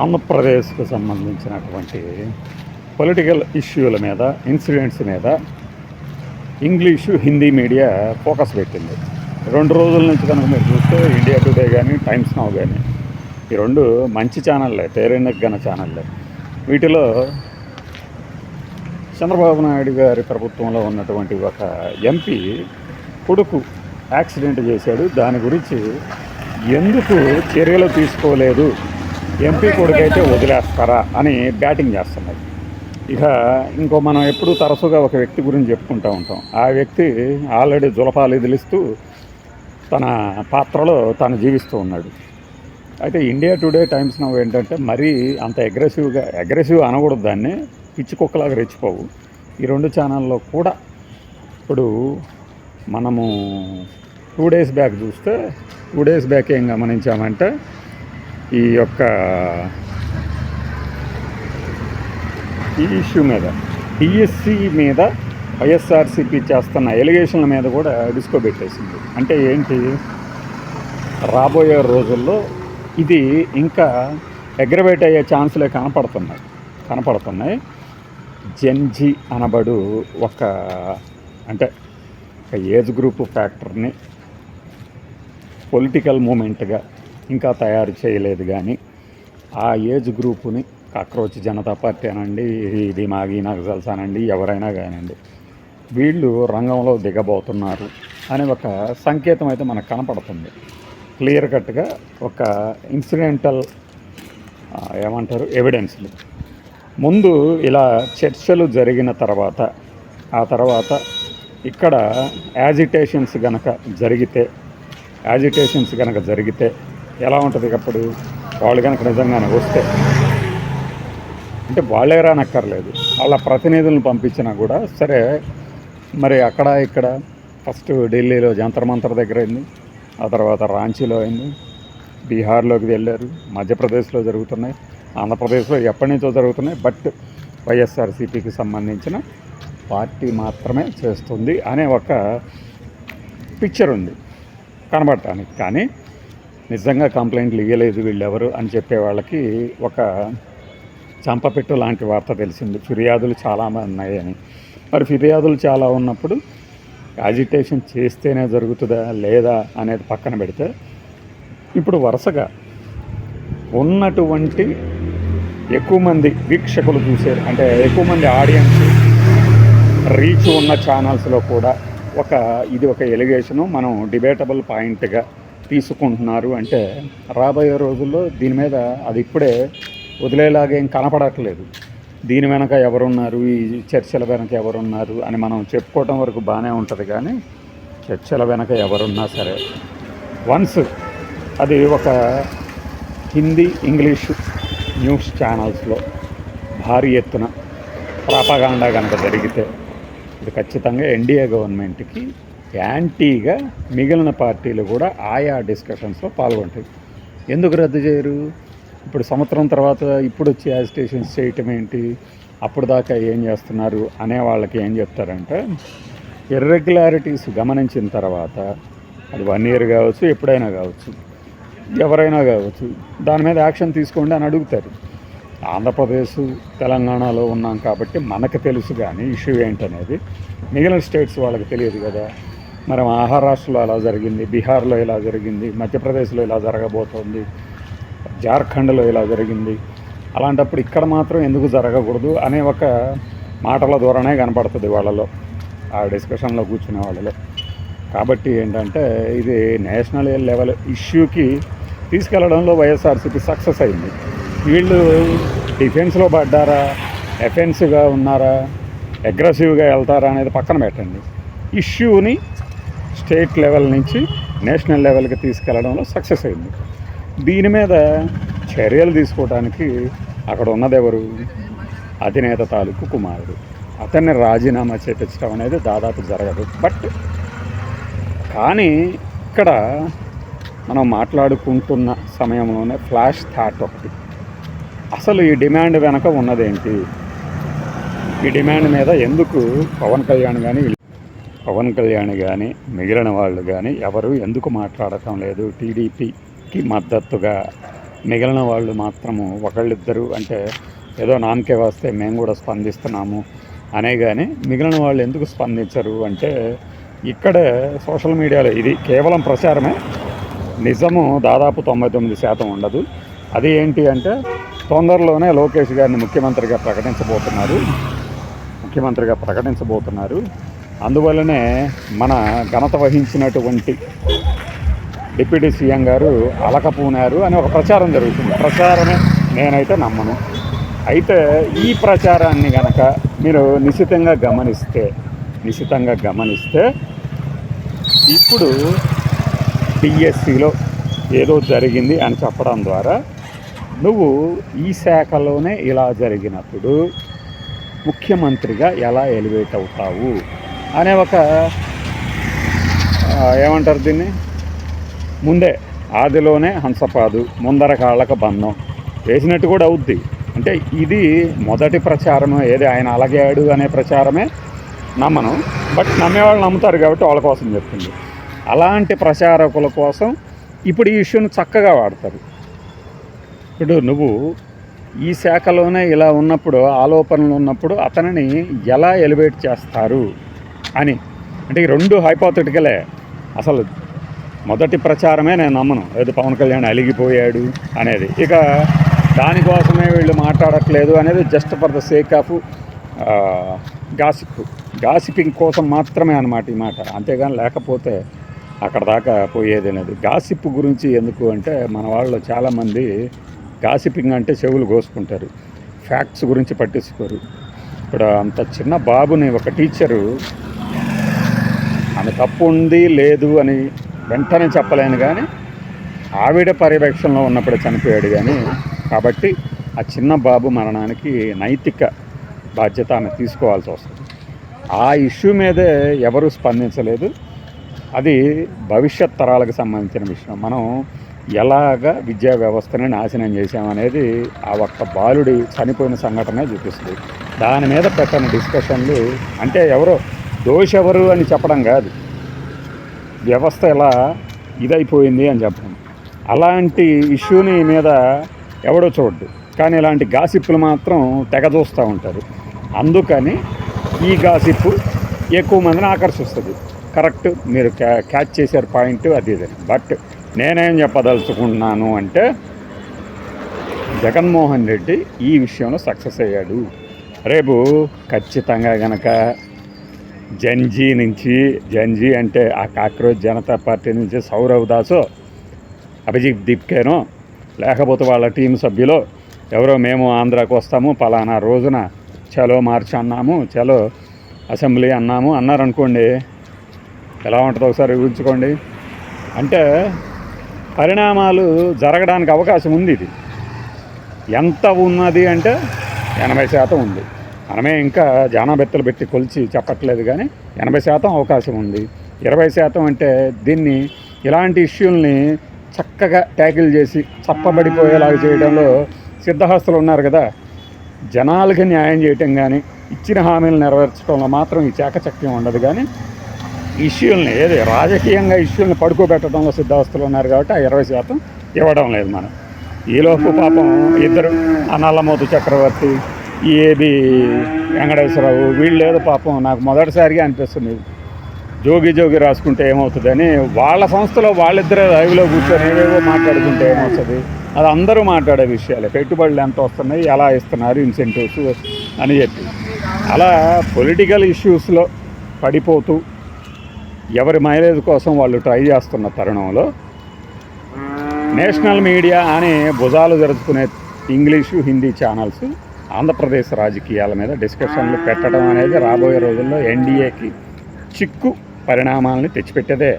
ఆంధ్రప్రదేశ్కు సంబంధించినటువంటి పొలిటికల్ ఇష్యూల మీద, ఇన్సిడెంట్స్ మీద ఇంగ్లీషు, హిందీ మీడియా ఫోకస్ పెట్టింది. 2 రోజుల నుంచి కనుక మీరు చూస్తే ఇండియా టుడే కానీ, టైమ్స్ నౌ కానీ, ఈ 2 మంచి ఛానళ్ళే, పేరెన్నెగ్గన ఛానళ్ళే. వీటిలో చంద్రబాబు నాయుడు గారి ప్రభుత్వంలో ఉన్నటువంటి ఒక ఎంపీ కొడుకు యాక్సిడెంట్ చేశాడు. దాని గురించి ఎందుకు చర్యలు తీసుకోలేదు, ఎంపీ కొడుకైతే వదిలేస్తారా అని బ్యాటింగ్ చేస్తున్నారు. ఇక మనం ఎప్పుడూ తరచుగా ఒక వ్యక్తి గురించి చెప్పుకుంటూ ఉంటాం. ఆ వ్యక్తి ఆల్రెడీ జులపాలు ఎదిలిస్తూ తన పాత్రలో తను జీవిస్తూ ఉన్నాడు. అయితే ఇండియా టుడే, టైమ్స్ నౌ ఏంటంటే మరీ అంత అగ్రెసివ్ అనకూడదు, దాన్ని పిచ్చి కుక్కలాగా రెచ్చిపోవు. ఈ 2 ఛానల్లో కూడా ఇప్పుడు మనము 2 డేస్ బ్యాక్ చూస్తే 2 డేస్ బ్యాక్ ఏం గమనించామంటే ఈ ఇష్యూ మీద, డిఎస్సి మీద వైఎస్ఆర్సీపీ చేస్తున్న ఎలిగేషన్ల మీద కూడా డిస్కో పెట్టేసింది. అంటే ఏంటి, రాబోయే రోజుల్లో ఇది ఇంకా అగ్రవేట్ అయ్యే ఛాన్సులే కనపడుతున్నాయి. జెన్జీ అనబడు ఒక ఏజ్ గ్రూప్ ఫ్యాక్టర్ని పొలిటికల్ మూమెంట్గా ఇంకా తయారు చేయలేదు. కానీ ఆ ఏజ్ గ్రూపుని కాక్రోచ్ జనతా పార్టీ అనండి, ఇది మాగి నక్సల్స్ అనండి, ఎవరైనా కానివ్వండి, వీళ్ళు రంగంలో దిగబోతున్నారు అనే ఒక సంకేతం అయితే మనకు కనపడుతుంది. క్లియర్ కట్గా ఒక ఇన్సిడెంటల్ ఎవిడెన్స్లు ముందు ఇలా చర్చలు జరిగిన తర్వాత, ఆ తర్వాత ఇక్కడ యాజిటేషన్స్ గనక జరిగితే ఎలా ఉంటుంది? అప్పుడు వాళ్ళు కనుక నిజంగానే వస్తే, అంటే వాళ్ళే రానక్కర్లేదు, వాళ్ళ ప్రతినిధులను పంపించినా కూడా సరే. మరి అక్కడ ఇక్కడ ఫస్ట్ ఢిల్లీలో జంతర్ మంతర్ దగ్గర అయింది, ఆ తర్వాత రాంచీలో అయింది, బీహార్లోకి వెళ్ళారు, మధ్యప్రదేశ్లో జరుగుతున్నాయి, ఆంధ్రప్రదేశ్లో ఎప్పటి నుంచో జరుగుతున్నాయి. బట్ వైఎస్ఆర్సీపీకి సంబంధించిన పార్టీ మాత్రమే చేస్తుంది అనే ఒక పిక్చర్ ఉంది కనబడటానికి. కానీ నిజంగా కంప్లైంట్లు ఇవ్వలేదు వీళ్ళెవరు అని చెప్పే వాళ్ళకి ఒక చంపపెట్టు లాంటి వార్త తెలిసింది. ఫిర్యాదులు చాలా ఉన్నాయని. మరి ఫిర్యాదులు చాలా ఉన్నప్పుడు యాజిటేషన్ చేస్తేనే జరుగుతుందా లేదా అనేది పక్కన పెడితే, ఇప్పుడు వరుసగా ఉన్నటువంటి ఎక్కువ మంది వీక్షకులు చూసే, అంటే ఎక్కువ మంది ఆడియన్స్ రీచ్ ఉన్న ఛానల్స్లో కూడా ఇది ఒక ఎలిగేషను మనం డిబేటబుల్ పాయింట్గా తీసుకుంటున్నారు. అంటే రాబోయే రోజుల్లో దీని మీద అది ఇప్పుడే వదిలేలాగేం కనపడట్లేదు. దీని వెనక ఎవరున్నారు, ఈ చర్చల వెనక ఎవరున్నారు అని మనం చెప్పుకోవటం వరకు బాగానే ఉంటుంది. కానీ చర్చల వెనక ఎవరున్నా సరే, వన్స్ అది ఒక హిందీ, ఇంగ్లీషు న్యూస్ ఛానల్స్లో భారీ ఎత్తున ప్రాపగాండా కనుక జరిగితే, ఇది ఖచ్చితంగా ఎన్డీఏ గవర్నమెంట్కి యాంటీగా మిగిలిన పార్టీలు కూడా ఆయా డిస్కషన్స్లో పాల్గొంటాయి. ఎందుకు రద్దు చేయరు? ఇప్పుడు సంవత్సరం తర్వాత ఇప్పుడు వచ్చి యాజిటేషన్స్ చేయటం ఏంటి, అప్పుడు దాకా ఏం చేస్తున్నారు అనే వాళ్ళకి ఏం చెప్తారంటే, ఇర్రెగ్యులారిటీస్ గమనించిన తర్వాత, అది 1 year కావచ్చు, ఎప్పుడైనా కావచ్చు, ఎవరైనా కావచ్చు, దాని మీద యాక్షన్ తీసుకోండి అని అడుగుతారు. ఆంధ్రప్రదేశ్, తెలంగాణలో ఉన్నాం కాబట్టి మనకు తెలుసు, కానీ ఇష్యూ ఏంటనేది మిగిలిన స్టేట్స్ వాళ్ళకి తెలియదు కదా. మరి మహారాష్ట్రలో ఎలా జరిగింది, బీహార్లో ఎలా జరిగింది, మధ్యప్రదేశ్లో ఎలా జరగబోతోంది, జార్ఖండ్లో ఎలా జరిగింది, అలాంటప్పుడు ఇక్కడ మాత్రం ఎందుకు జరగకూడదు అనే ఒక మాటల ధోరణే కనపడుతుంది వాళ్ళలో, ఆ డిస్కషన్లో కూర్చునే వాళ్ళలో. కాబట్టి ఏంటంటే ఇది నేషనల్ లెవెల్ ఇష్యూకి తీసుకెళ్లడంలో వైఎస్ఆర్సీపీ సక్సెస్ అయింది. వీళ్ళు డిఫెన్స్లో పడ్డారా, ఎఫెన్సివ్గా ఉన్నారా, అగ్రెసివ్గా వెళ్తారా అనేది పక్కన పెట్టండి. ఇష్యూని స్టేట్ లెవెల్ నుంచి నేషనల్ లెవెల్కి తీసుకెళ్లడంలో సక్సెస్ అయింది. దీని మీద చర్యలు తీసుకోవడానికి అక్కడ ఉన్నది ఎవరు? అధినేత తాలూకు కుమారుడు. అతన్ని రాజీనామా చేపించడం అనేది దాదాపు జరగదు. బట్ కానీ ఇక్కడ మనం మాట్లాడుకుంటున్న సమయంలోనే ఫ్లాష్ థాట్ ఒకటి, అసలు ఈ డిమాండ్ వెనక ఉన్నదేంటి, ఈ డిమాండ్ మీద ఎందుకు పవన్ కళ్యాణ్ కానీ మిగిలిన వాళ్ళు కానీ ఎవరు ఎందుకు మాట్లాడటం లేదు? టీడీపీకి మద్దతుగా మిగిలిన వాళ్ళు మాత్రము ఒకళ్ళిద్దరు అంటే ఏదో నామకే వస్తే మేము కూడా స్పందిస్తున్నాము అనే కానీ మిగిలిన వాళ్ళు ఎందుకు స్పందించరు అంటే ఇక్కడే సోషల్ మీడియాలో ఇది కేవలం ప్రచారమే, నిజము దాదాపు 99% ఉండదు. అది ఏంటి అంటే తొందరలోనే లోకేష్ గారిని ముఖ్యమంత్రిగా ప్రకటించబోతున్నారు. అందువల్లనే మన ఘనత వహించినటువంటి డిప్యూటీ సీఎం గారు అలకపోనారు అని ఒక ప్రచారం జరుగుతుంది. ప్రచారమే, నేనైతే నమ్మను. అయితే ఈ ప్రచారాన్ని కనుక మీరు నిశితంగా గమనిస్తే ఇప్పుడు డిఎస్సిలో ఏదో జరిగింది అని చెప్పడం ద్వారా నువ్వు ఈ శాఖలోనే ఇలా జరిగినప్పుడు ముఖ్యమంత్రిగా ఎలా ఎలివేట్ అవుతావు అనే ఒక ఏమంటారు దీన్ని, ముందే ఆదిలోనే హంసపాదు ముందర కాళ్ళకు బంధం వేసినట్టు కూడా అవుద్ది. అంటే ఇది మొదటి ప్రచారం, ఏది ఆయన అలగాడు అనే ప్రచారమే నమ్మను. బట్ నమ్మేవాళ్ళు నమ్ముతారు కాబట్టి వాళ్ళ కోసం చెప్తుంది. అలాంటి ప్రచారకుల కోసం ఇప్పుడు ఈ ఇష్యూని చక్కగా వాడతారు. ఇప్పుడు నువ్వు ఈ శాఖలోనే ఇలా ఉన్నప్పుడు, ఆలోపనలు ఉన్నప్పుడు అతనిని ఎలా ఎలివేట్ చేస్తారు అని. అంటే ఈ రెండు హైపోథెటికలే. అసలు మొదటి ప్రచారమే నేను నమ్మను, ఏదో పవన్ కళ్యాణ్ అలిగిపోయాడు అనేది. ఇక దానికోసమే వీళ్ళు మాట్లాడట్లేదు అనేది just for the sake of gossiping కోసం మాత్రమే అన్నమాట ఈ మాట. అంతేగాని లేకపోతే అక్కడ దాకా పోయేది అనేది. గాసిప్ గురించి ఎందుకు అంటే మన వాళ్ళు చాలామంది గాసిపింగ్ అంటే చెవులు కోసుకుంటారు, ఫ్యాక్ట్స్ గురించి పట్టించుకోరు. ఇప్పుడు అంత చిన్న బాబుని ఒక టీచరు ఆమె తప్పు ఉంది లేదు అని వెంటనే చెప్పలేను, కానీ ఆవిడ పర్యవేక్షణలో ఉన్నప్పుడే చనిపోయాడు. కానీ కాబట్టి ఆ చిన్న బాబు మరణానికి నైతిక బాధ్యత ఆమె తీసుకోవాల్సి వస్తుంది. ఆ ఇష్యూ మీదే ఎవరు స్పందించలేదు. అది భవిష్యత్ తరాలకు సంబంధించిన విషయం. మనం ఎలాగ విద్యా వ్యవస్థని నాశనం చేసామనేది ఆ ఒక్క బాలుడి చనిపోయిన సంఘటనే చూపిస్తుంది. దాని మీద పెట్టని డిస్కషన్లు అంటే ఎవరో దోషెవరు అని చెప్పడం కాదు, వ్యవస్థ ఎలా ఇదైపోయింది అని చెప్పడం. అలాంటి ఇష్యూని మీద ఎవడో చూడ్డు, కానీ ఇలాంటి గాసిప్పులు మాత్రం తెగ చూస్తూ ఉంటారు. అందుకని ఈ గాసిప్పు ఎక్కువ మందిని ఆకర్షిస్తుంది. కరెక్ట్, మీరు క్యాచ్ చేశారు పాయింట్, అది ఇది. బట్ నేనేం చెప్పదలుచుకుంటున్నాను అంటే జగన్మోహన్ రెడ్డి ఈ విషయంలో సక్సెస్ అయ్యాడు. రేపు ఖచ్చితంగా గనక జంజీ అంటే ఆ కాక్రోచ్ జనతా పార్టీ నుంచి సౌరవ్ దాసో, అభిజిత్ దీప్కేనో, లేకపోతే వాళ్ళ టీం సభ్యులో ఎవరో మేము ఆంధ్రాకు వస్తాము పలానా రోజున చలో మార్చ్ అన్నాము, చలో అసెంబ్లీ అన్నారనుకోండి, ఎలా ఉంటుందో ఒకసారి ఊహించుకోండి. అంటే పరిణామాలు జరగడానికి అవకాశం ఉంది. ఇది ఎంత ఉన్నది అంటే 80% ఉంది. మనమే ఇంకా జానాబెత్తలు పెట్టి కొలిచి చెప్పట్లేదు, కానీ 80% అవకాశం ఉంది. 20% అంటే దీన్ని ఇలాంటి ఇష్యూల్ని చక్కగా ట్యాకిల్ చేసి చప్పబడిపోయేలాగా చేయడంలో సిద్ధహస్తులు ఉన్నారు కదా. జనాలకి న్యాయం చేయటం కానీ ఇచ్చిన హామీలు నెరవేర్చడంలో మాత్రం ఈ చాకచక్యం ఉండదు, కానీ ఇష్యూల్ని ఏది రాజకీయంగా ఇష్యూల్ని పడుకోబెట్టడంలో సిద్ధహస్తులు ఉన్నారు కాబట్టి ఆ 20% ఇవ్వడం లేదు. మనం ఈలోపు పాపం ఇద్దరు నల్లమోతు చక్రవర్తి, ఈ ఏబి వెంకటేశ్వరరావు, వీళ్ళేదో పాపం నాకు మొదటిసారిగా అనిపిస్తుంది జోగి రాసుకుంటే ఏమవుతుందని. వాళ్ళ సంస్థలో వాళ్ళిద్దరే లైవ్లో కూర్చొని ఏవేవో మాట్లాడుకుంటే ఏమవుతుంది, అది అందరూ మాట్లాడే విషయాలే. పెట్టుబడులు ఎంత వస్తున్నాయి, ఎలా ఇస్తున్నారు, ఇన్సెంటివ్స్ అని చెప్పి అలా పొలిటికల్ ఇష్యూస్లో పడిపోతూ ఎవరి మైలేజ్ కోసం వాళ్ళు ట్రై చేస్తున్న తరుణంలో నేషనల్ మీడియా అని భుజాలు జరుపుకునే ఇంగ్లీషు హిందీ ఛానల్స్ ఆంధ్రప్రదేశ్ రాజకీయాల మీద డిస్కషన్లు పెట్టడం అనేది రాబోయే రోజుల్లో ఎన్డీఏకి చిక్కు పరిణామాలని తెచ్చిపెట్టేదే.